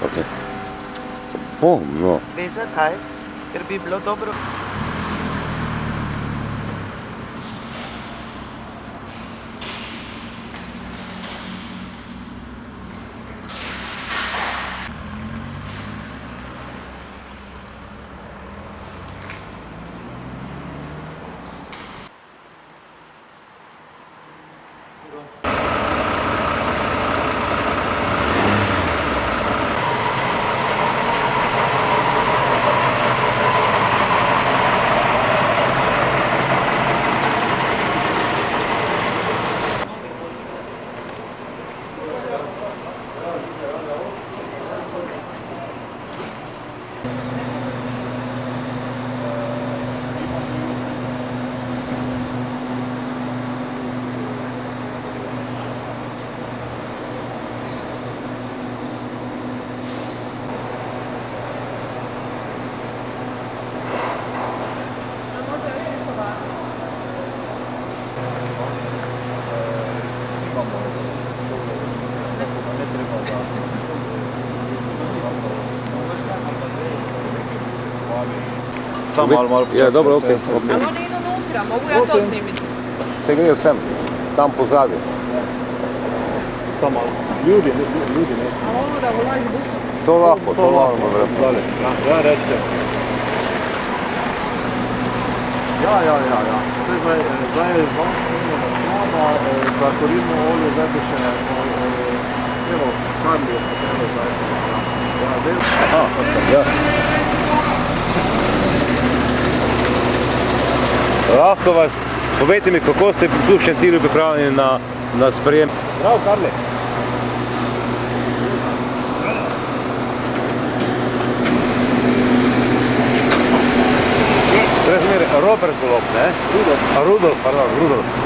Okay. O, no. Ve zakaj? Ker bi bilo dobro. Samo malo Ja, dobro, okej. Ali oni idu unutra, mogu ja to snimiti? Se grejo sem, tam pozadi. Samo malo. Ljudi ne A ono da ulazi busom? To lahko, to moramo vrati. Dalje. Ja, recite. Ja. Zdaj je znova za kurilno olje, zdaj bi še, evo, Karli je potrebno zdaj. Ja, del. Ja. Lahko vas, povejte mi, kako ste tu v Šentilju pripravljeni na sprejem? Prav, Karli. Robert Golob, ne? Rudolf, pardon, Rudolf.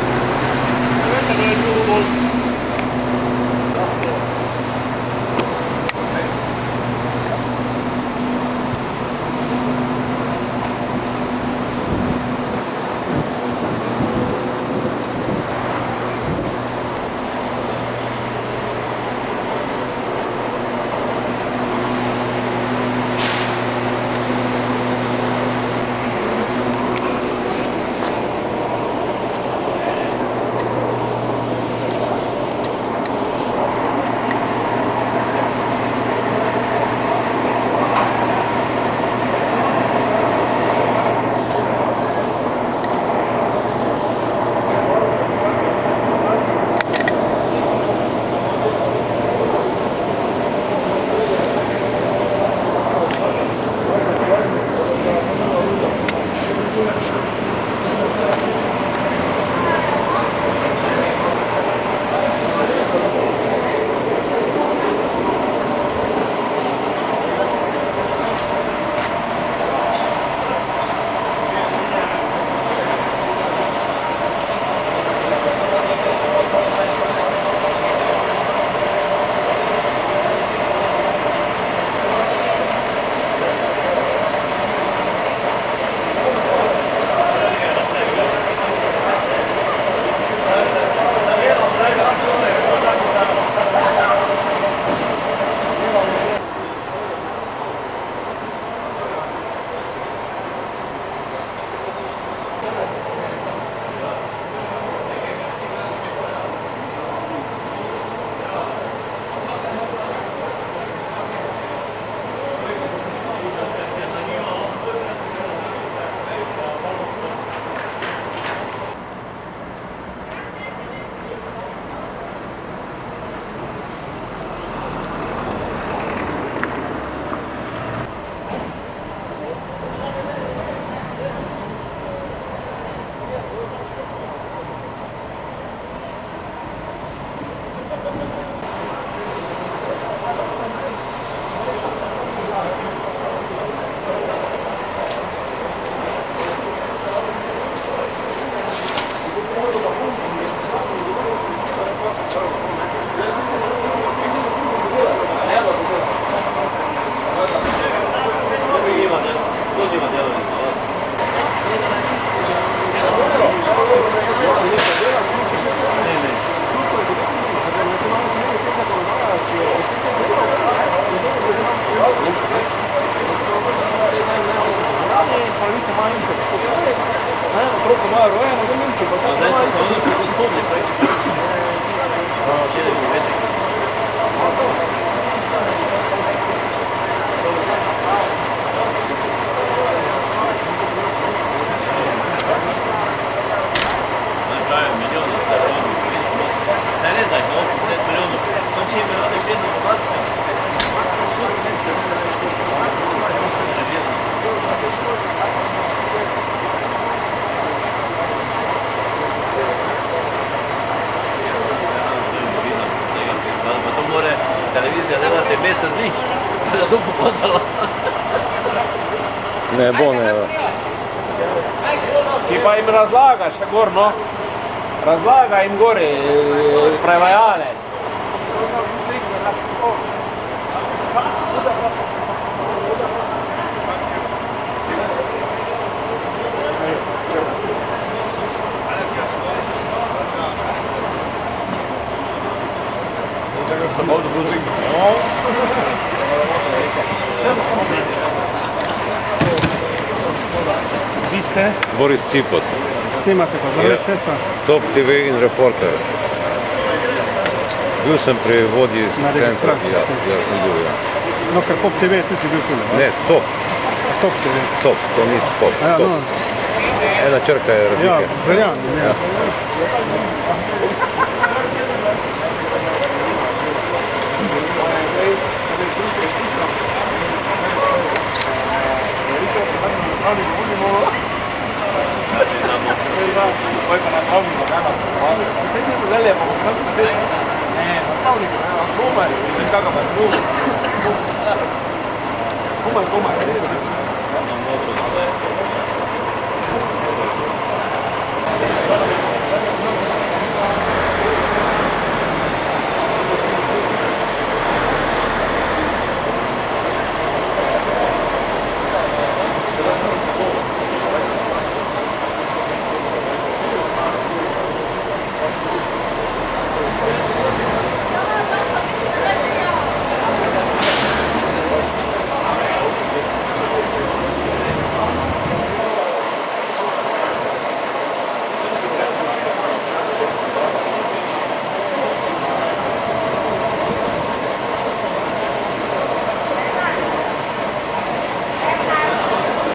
To more televizija delati mesec dni, da to pokazala. Ne bo, ne bo. Ti pa jim razlagaš, gor, no. Razlaga jim gori, prevajalec. Vi ste, Boris Cipot, snimate pa zaradi Ja. česa? Top TV in reporter. Bil sem pri vodji Na centra. registraciji Ja, ste. ja, sem bil, ja. No, ker Pop TV je tudi bil tule. Ne, top, Top TV. top, to ni pop, Ja, top. no, Ena črka je ja, razlike. verjamem, ja. Kuma.